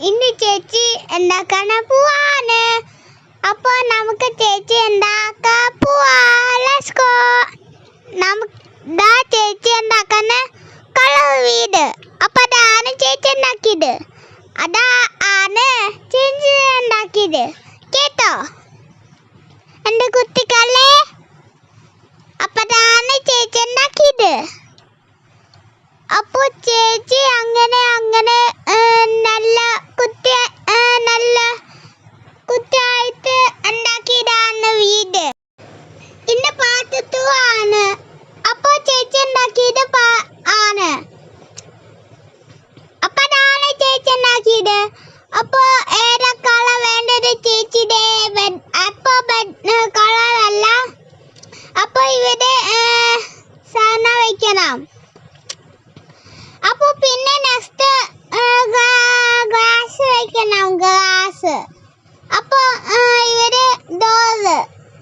ഇന്ന് ചേച്ചി ഉണ്ടാക്കാൻ പോവാണ്. അപ്പോൾ നമുക്ക് ചേച്ചി ഉണ്ടാക്കാൻ പോവാ. Let's go. ചേച്ചി ഉണ്ടാക്കാൻ കളർ വീട്. അപ്പോൾ അതാണ് ചേച്ചി ഉണ്ടാക്കിയത്. അതാണ് ചേച്ചി ഉണ്ടാക്കിയത്. കേട്ടോ എൻ്റെ കുട്ടികളെ? അപ്പോൾ അതാണ് ചേച്ചി ഉണ്ടാക്കിയത്. അപ്പോൾ ചേച്ചി അങ്ങനെ നല്ല കുട്ടിയായിട്ട് ഉണ്ടാക്കിയതാണ് വീട്. ഇന്ന് പാത്രത്തുവാണ്. അപ്പോൾ ചേച്ചി ഉണ്ടാക്കിയത് ആണ്. അപ്പോൾ അതാണ് ചേച്ചി ഉണ്ടാക്കിയത്. അപ്പോൾ ഏതാ കളർ വേണ്ടത് ചേച്ചിയുടെ? അപ്പോൾ കളറല്ല. അപ്പോൾ ഇവിടെ സാധനം വയ്ക്കണം. അപ്പോൾ പിന്നെ നെക്സ്റ്റ് ഗ്ലാസ് വയ്ക്കണം. ഗ്ലാസ്. അപ്പോൾ ഇവിടെ ഡോറ്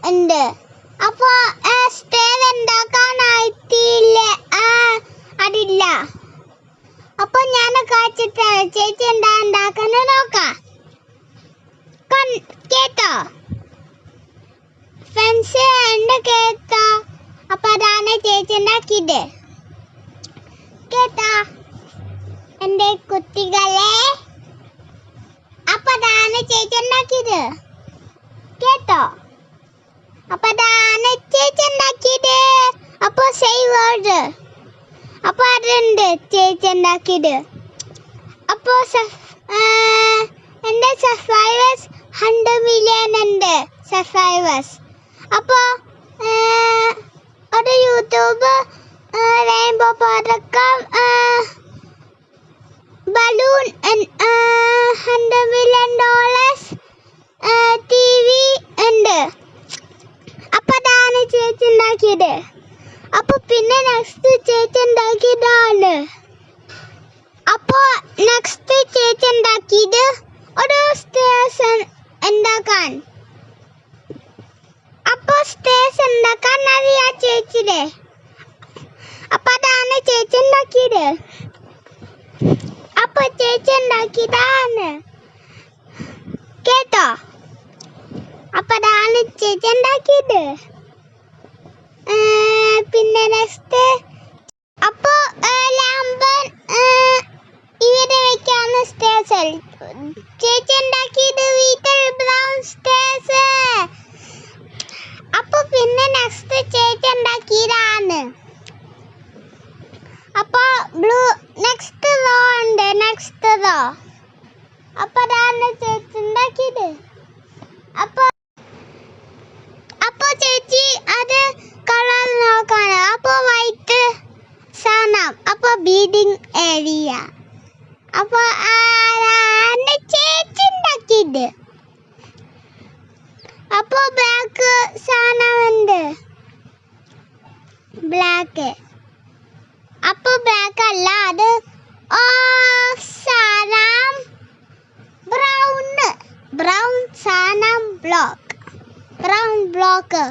ഉണ്ട്. അപ്പോൾ സ്റ്റെയർ ഉണ്ടാക്കാനായിട്ടില്ല. അതില്ല. അപ്പോൾ ഞാൻ കാണിച്ചിട്ട് ചേച്ചി എന്താ ഉണ്ടാക്കുന്നത് നോക്കാം. കേട്ടോ ഫ്രണ്ട്സ്? എൻ്റെ കേട്ടോ? അപ്പോൾ അതാണ് ചേച്ചി ഉണ്ടാക്കിയത്. കേട്ടോ എൻ്റെ കുട്ടികളെ? അപ്പോൾ അതാണ് ചേച്ചി ഉണ്ടാക്കിയത്. കേട്ടോ? അപ്പോൾ അതാണ് ചേച്ചി ഉണ്ടാക്കിയത്. അപ്പോൾ സേവ് വേർഡ്. അപ്പോൾ അതുണ്ട് ചേച്ചി ഉണ്ടാക്കിയത്. അപ്പോൾ എൻ്റെ സബ്സ്ക്രൈബേഴ്സ് 100 മില്യൺ ഉണ്ട് സബ്സ്ക്രൈബേഴ്സ്. അപ്പോൾ ഒരു യൂട്യൂബ് റെയിൻബോ പതക്കം ബലൂൺ $100 million TV ഉണ്ട്. അപ്പോൾ അതാണ് ചേച്ചി ഉണ്ടാക്കിയത്. അപ്പോൾ പിന്നെ നെക്സ്റ്റ് ചേച്ചി ഉണ്ടാക്കിയതാണ്. അപ്പോൾ നെക്സ്റ്റ് ചേച്ചി ഉണ്ടാക്കിയത് ഒരു സ്റ്റേഷൻ ഉണ്ടാക്കാൻ. അപ്പോൾ സ്റ്റേഷൻ ഉണ്ടാക്കാൻ അറിയാം ചേച്ചിയുടെ. അപ്പോൾ അതാണ് ചേച്ചി ഉണ്ടാക്കിയത്. അപ്പോൾ ചേച്ചി ഉണ്ടാക്കിയതാണ്. കേട്ടോ? അപ്പോൾ അതാണ് ചേച്ചി ഉണ്ടാക്കിയത്. പിന്നെ നെക്സ്റ്റ് അപ്പോൾ ലാമ്പൻ ഇവിടെ വെക്കാണ് സ്റ്റേഷൻ. ചേച്ചി ഉണ്ടാക്കിയത് വീട്ടിൽ ബ്രൗൺ സ്റ്റേസ്. അപ്പോൾ പിന്നെ നെക്സ്റ്റ് ചേച്ചി ഉണ്ടാക്കിയതാണ്. അപ്പോൾ ബ്ലൂ നെക്സ്റ്റ് റോ ഉണ്ട്. Next raw. അപ്പോൾ അതാണ് ചേച്ചി ഉണ്ടാക്കിയത്. അപ്പോൾ ചേച്ചി അത് കളർ നോക്കാണ്. അപ്പോൾ വൈറ്റ് സാധനം. അപ്പോൾ ബീഡിങ് ഏരിയ. അപ്പോൾ അതാണ് ചേച്ചി ഉണ്ടാക്കിയത്. അപ്പോൾ ബ്ലാക്ക് സാധനമുണ്ട്. ബ്ലാക്ക്. അപ്പോൾ ബ്ലാക്ക് അല്ല, അത് സാധനം ബ്രൗൺ സാധനം ബ്രൗൺ ബ്ലോക്ക്.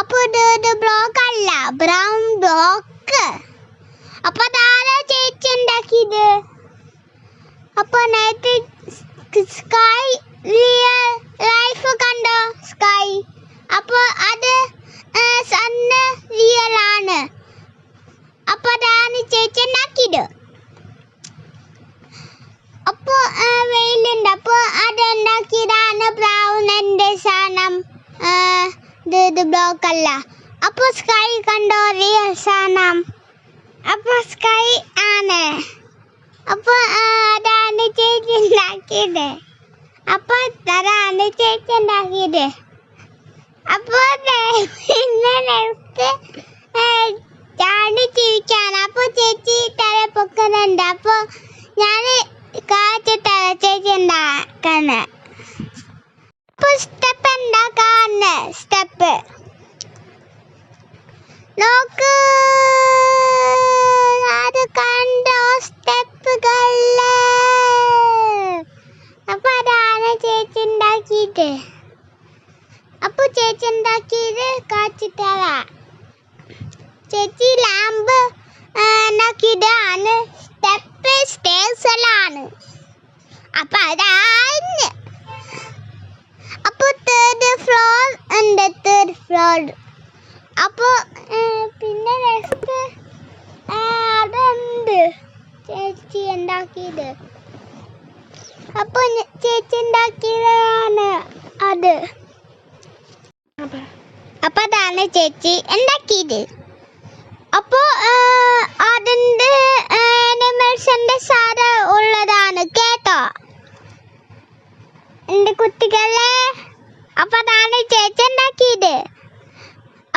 അപ്പോൾ ഇത് ബ്ലോക്ക് അല്ല, ബ്രൗൺ ബ്ലോക്ക്. അപ്പോൾ അതാണ് ചേച്ചി ഉണ്ടാക്കിയത്. അപ്പോൾ നേരത്തെ സ്കൈ റിയൽ ലൈഫ് കണ്ടോ? സ്കൈ. അപ്പോൾ അത് സണ്ണ് റിയൽ ആണ്. അപ്പോൾ അതാണ് ചേച്ചി ഉണ്ടാക്കിയത്. അപ്പോൾ വെയിലുണ്ട്. അപ്പോൾ അത് ഉണ്ടാക്കിയതാണ് ബ്രൗൺ എൻ്റെ സാധനം. ഇത് ബ്ലോക്ക് അല്ല. അപ്പോൾ സ്കൈ കണ്ടോ? റിയൽ സാധനം. അപ്പോൾ സ്കൈ ആണ്. അപ്പോൾ അതാണ് ചേച്ചി ഉണ്ടാക്കിയത്. അപ്പോൾ അതാണ് ചേച്ചി ഉണ്ടാക്കിയത്. അപ്പോൾ പിന്നെ നെക്സ്റ്റ് ചിരിക്കാണ്. അപ്പോൾ ചേച്ചി തല പൊക്കുന്നുണ്ട്. അപ്പോൾ ഞാൻ കാച്ചിട്ടല്ല ചേച്ചി ഉണ്ടാക്കുന്നത്. അപ്പോൾ സ്റ്റെപ്പ് ഉണ്ടാക്കാണ്. സ്റ്റെപ്പ് നോക്ക്. അത് കണ്ടോ സ്റ്റെപ്പുകള്? അപ്പോൾ അതാണ് ചേച്ചി ഉണ്ടാക്കിയത്. അപ്പോൾ ചേച്ചി ഉണ്ടാക്കിയത് കാച്ചിട്ടല്ല. ചേച്ചി ലാമ്പ് ഉണ്ടാക്കിയതാണ്. സ്റ്റെപ്പ് സ്റ്റേഴ്സിലാണ്. അപ്പൊ അതാണ്. അപ്പൊ തേർഡ് ഫ്ലോർ ഉണ്ട്, തേർഡ് ഫ്ലോർ. അപ്പൊ പിന്നെ നെക്സ്റ്റ് അതുണ്ട് ചേച്ചി ഉണ്ടാക്കിയത്. അപ്പൊ ചേച്ചി ഉണ്ടാക്കിയതാണ് അത്. അപ്പൊ അതാണ് ചേച്ചി ഉണ്ടാക്കിയത്. അപ്പൊ അതിന്റെ ആനിമൽസിന്റെ സാര ഉള്ളതാണ് കേട്ടോ എന്റെ കുട്ടികളെ. അപ്പൊ അതാണ് ചേച്ചി ഉണ്ടാക്കിയത്.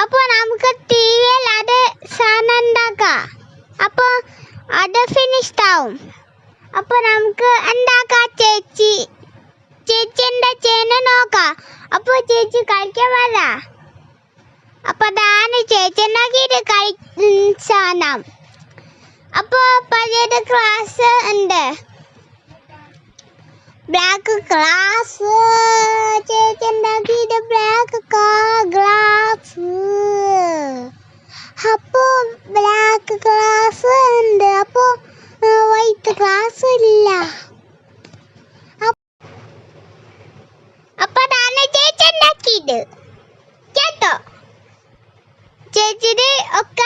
അപ്പൊ നമുക്ക് ടിവിയിൽ അത് സാധനം ഉണ്ടാക്കാം. അപ്പൊ അത് ഫിനിഷ്ഡ് ആവും. അപ്പൊ നമുക്ക് ഉണ്ടാക്കാം. ചേച്ചി എന്താ ചെയ്യുന്ന നോക്കാം. അപ്പൊ ചേച്ചി കളിക്കാൻ വരാ. അപ്പൊ അതാണ് ചേച്ചി ഉണ്ടാക്കിയിട്ട് സാധനം. അപ്പൊ പഴയത് ക്ലാസ് ഉണ്ട്, ബ്ലാക്ക് ഗ്ലാസ്. ചേച്ചി ഉണ്ടാക്കിയിട്ട് ബ്ലാക്ക് ഗ്ലാസ്. അപ്പൊ ബ്ലാക്ക് ഗ്ലാസ് ഉണ്ട്. അപ്പൊ വൈറ്റ് ഗ്ലാസ് ഇല്ല. അപ്പൊ അതാണ് ചേച്ചി ഉണ്ടാക്കിയത് കേട്ടോ. ചേച്ചിയുടെ ഒക്കെ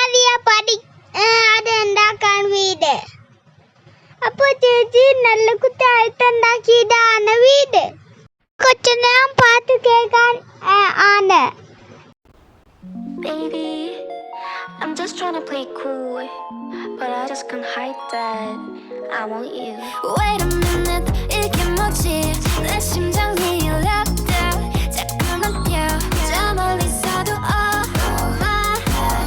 അത് ഉണ്ടാക്കാൻ വീട്. അപ്പൊ ചേച്ചി നല്ല കുട്ടിയായിട്ട് ഉണ്ടാക്കിയതാണ് വീട്. കൊച്ചിനെ പാട്ട് കേൾക്കാൻ ആണ്. Baby, I'm just trying to play cool, but I just can't hide that I want you. Wait a minute, 이게 뭐지? 내 심장이 울렸다. 자꾸만 뛰어, 저 멀리서도 oh my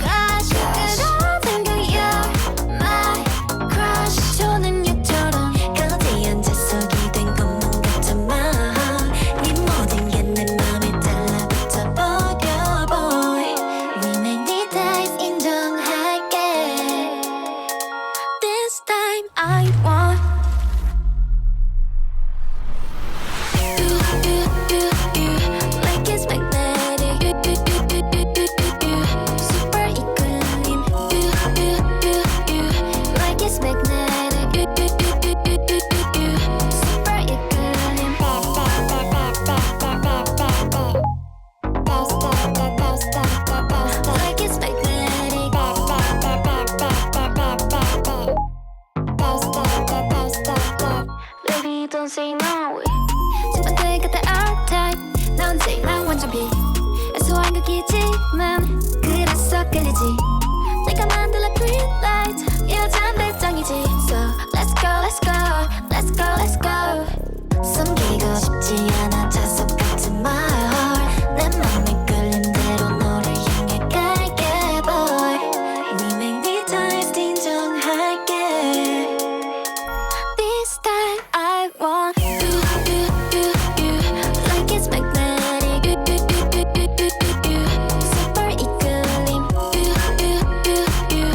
gosh, 그런 생각이야. My crush, 초능력처럼 거대한 자석이 된 것만 같지만 네 모든 게 내 맘에 달라붙어 버려 boy. We make the dive 인정할게. This time I want you, like it's magnetic. Super equilibrium. You, like it's magnetic. Super equilibrium. Like it's magnetic. Baby, don't say no. 집안들 같아 our type. 넌 제일 난 완전 B. 애소한 극이지만 그래서 끌리지. 내가 만들어 green light. 여잔 별장이지. So let's go, let's go, let's go, let's go. 숨기고 싶지 않아 자석 같은 my heart. 내 맘에 끌린 대로 너를 향해 갈게 boy. We make the times 인정할게. This time I want you, like it's magnetic. Super equilibrium. You,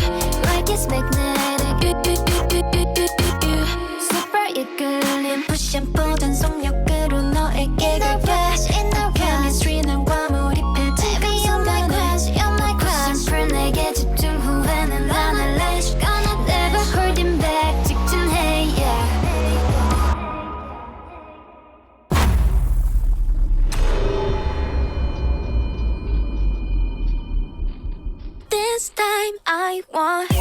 like it's magnetic. Super equilibrium. Push and pull 전속력으로 너에게 갈게. Chemistry는 과몰입해 지금 순간에. Push and pull 내게 집중 후에는 안 할래. Never holding back 직진해 yeah. This time I want